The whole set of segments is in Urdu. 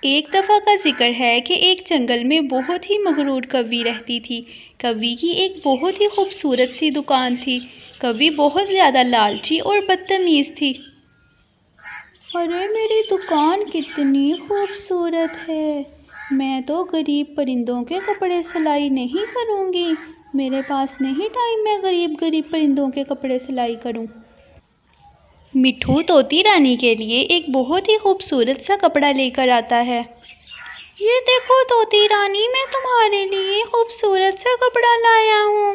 ایک دفعہ کا ذکر ہے کہ ایک جنگل میں بہت ہی مغرور کوی رہتی تھی۔ کوی کی ایک بہت ہی خوبصورت سی دکان تھی۔ کوی بہت زیادہ لالچی اور بدتمیز تھی۔ ارے میری دکان کتنی خوبصورت ہے، میں تو غریب پرندوں کے کپڑے سلائی نہیں کروں گی، میرے پاس نہیں ٹائم میں غریب پرندوں کے کپڑے سلائی کروں۔ مٹھو طوطی رانی کے لیے ایک بہت ہی خوبصورت سا کپڑا لے کر آتا ہے۔ یہ دیکھو طوطی رانی، میں تمہارے لیے خوبصورت سا کپڑا لایا ہوں۔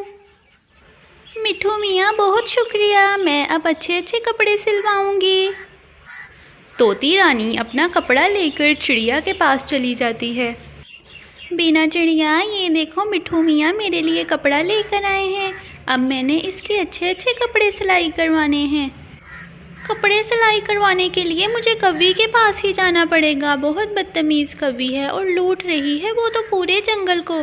مٹھو میاں بہت شکریہ، میں اب اچھے کپڑے سلواؤں گی۔ طوطی رانی اپنا کپڑا لے کر چڑیا کے پاس چلی جاتی ہے۔ بینا چڑیا، یہ دیکھو مٹھو میاں میرے لیے کپڑا لے کر آئے ہیں، اب میں نے اس کے اچھے کپڑے سلائی کروانے ہیں۔ کپڑے سلائی کروانے کے لیے مجھے کوی کے پاس ہی جانا پڑے گا، بہت بدتمیز کوی ہے اور لوٹ رہی ہے وہ تو پورے جنگل کو۔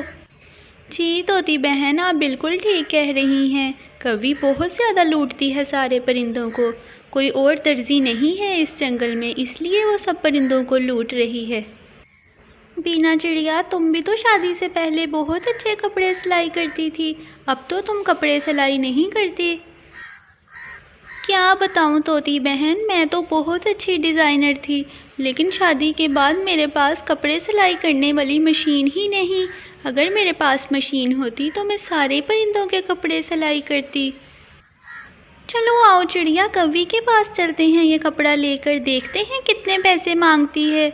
جی طوطی بہن، آپ بالکل ٹھیک کہہ رہی ہیں، کوی بہت زیادہ لوٹتی ہے سارے پرندوں کو، کوئی اور ترجیح نہیں ہے اس جنگل میں، اس لیے وہ سب پرندوں کو لوٹ رہی ہے۔ بینا چڑیا، تم بھی تو شادی سے پہلے بہت اچھے کپڑے سلائی کرتی تھی، اب تو تم کپڑے سلائی نہیں کرتی۔ کیا بتاؤں طوطی بہن، میں تو بہت اچھی ڈیزائنر تھی، لیکن شادی کے بعد میرے پاس کپڑے سلائی کرنے والی مشین ہی نہیں، اگر میرے پاس مشین ہوتی تو میں سارے پرندوں کے کپڑے سلائی کرتی۔ چلو آؤ چڑیا، کوی کے پاس چلتے ہیں، یہ کپڑا لے کر دیکھتے ہیں کتنے پیسے مانگتی ہے۔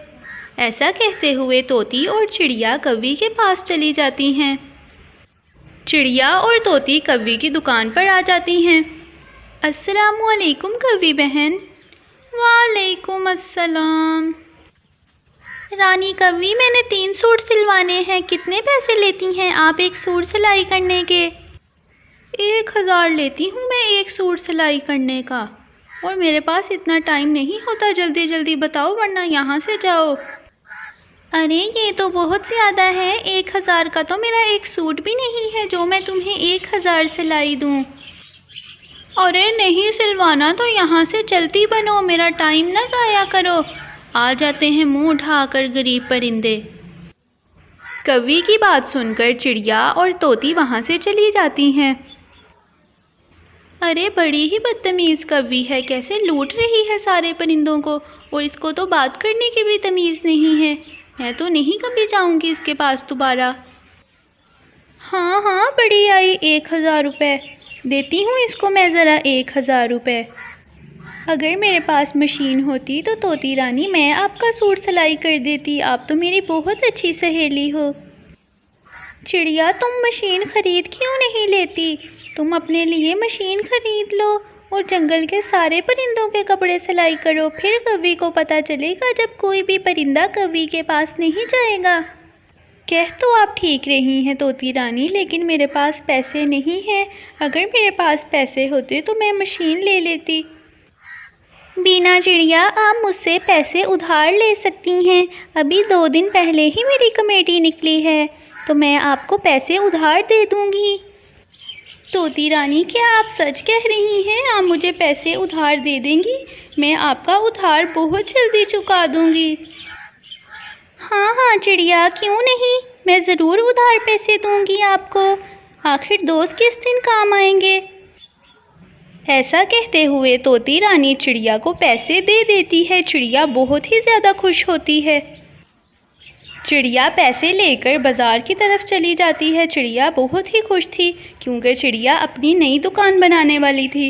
ایسا کہتے ہوئے طوطی اور چڑیا کوی کے پاس چلی جاتی ہیں۔ چڑیا اور طوطی کوی کی دکان پر آ جاتی ہیں۔ السلام علیکم کوی بہن۔ وعلیکم السلام۔ رانی کوی، میں نے 3 سوٹ سلوانے ہیں، کتنے پیسے لیتی ہیں آپ ایک سوٹ سلائی کرنے کے؟ 1000 لیتی ہوں میں ایک سوٹ سلائی کرنے کا، اور میرے پاس اتنا ٹائم نہیں ہوتا، جلدی جلدی بتاؤ ورنہ یہاں سے جاؤ۔ ارے یہ تو بہت زیادہ ہے، 1000 کا تو میرا ایک سوٹ بھی نہیں ہے جو میں تمہیں 1000 سلائی دوں۔ ارے نہیں سلوانا تو یہاں سے چلتی بنو، میرا ٹائم نہ ضائع کرو، آ جاتے ہیں منہ اٹھا کر غریب پرندے۔ کوی کی بات سن کر چڑیا اور طوطی وہاں سے چلی جاتی ہیں۔ ارے بڑی ہی بدتمیز کوی ہے، کیسے لوٹ رہی ہے سارے پرندوں کو، اور اس کو تو بات کرنے کی بھی تمیز نہیں ہے، میں تو نہیں کبھی جاؤں گی اس کے پاس دوبارہ۔ ہاں بڑی آئی، 1000 روپے دیتی ہوں اس کو میں ذرا، 1000 روپے۔ اگر میرے پاس مشین ہوتی تو طوطی رانی میں آپ کا سوٹ سلائی کر دیتی، آپ تو میری بہت اچھی سہیلی ہو۔ چڑیا، تم مشین خرید کیوں نہیں لیتی؟ تم اپنے لیے مشین خرید لو اور جنگل کے سارے پرندوں کے کپڑے سلائی کرو، پھر کوی کو پتہ چلے گا جب کوئی بھی پرندہ کوی کے پاس نہیں جائے گا۔ کہہ تو آپ ٹھیک رہی ہیں طوطی رانی، لیکن میرے پاس پیسے نہیں ہیں، اگر میرے پاس پیسے ہوتے تو میں مشین لے لیتی۔ بینا چڑیا، آپ مجھ سے پیسے ادھار لے سکتی ہیں، ابھی 2 دن پہلے ہی میری کمیٹی نکلی ہے، تو میں آپ کو پیسے ادھار دے دوں گی۔ طوطی رانی، کیا آپ سچ کہہ رہی ہیں؟ آپ مجھے پیسے ادھار دے دیں گی؟ میں آپ کا ادھار بہت جلدی چکا دوں گی۔ ہاں چڑیا، کیوں نہیں، میں ضرور ادھار پیسے دوں گی آپ کو، آخر دوست کس دن کام آئیں گے۔ ایسا کہتے ہوئے طوطی رانی چڑیا کو پیسے دے دیتی ہے، چڑیا بہت ہی زیادہ خوش ہوتی ہے۔ چڑیا پیسے لے کر بازار کی طرف چلی جاتی ہے، چڑیا بہت ہی خوش تھی کیونکہ چڑیا اپنی نئی دکان بنانے والی تھی۔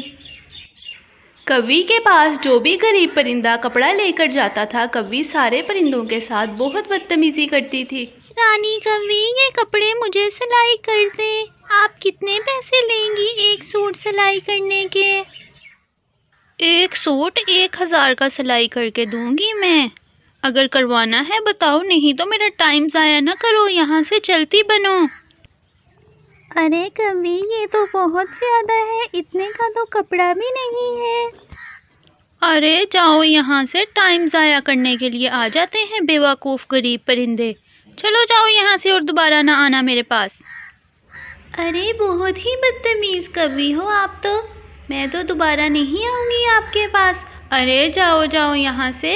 کوی کے پاس جو بھی غریب پرندہ کپڑا لے کر جاتا تھا، کوی سارے پرندوں کے ساتھ بہت بدتمیزی کرتی تھی۔ رانی کوی، یہ کپڑے مجھے سلائی کر دیں، آپ کتنے پیسے لیں گی ایک سوٹ سلائی کرنے کے؟ ایک سوٹ 1000 کا سلائی کر کے دوں گی میں، اگر کروانا ہے بتاؤ، نہیں تو میرا ٹائم ضائع نہ کرو، یہاں سے چلتی بنو۔ ارے کوی، یہ تو بہت زیادہ ہے، اتنے کا تو کپڑا بھی نہیں ہے۔ ارے جاؤ یہاں سے، ٹائم ضائع کرنے کے لیے آ جاتے ہیں بیوقوف غریب پرندے، چلو جاؤ یہاں سے اور دوبارہ نہ آنا میرے پاس۔ ارے بہت ہی بدتمیز کوی ہو آپ تو، میں تو دوبارہ نہیں آؤں گی آپ کے پاس، ارے جاؤ یہاں سے،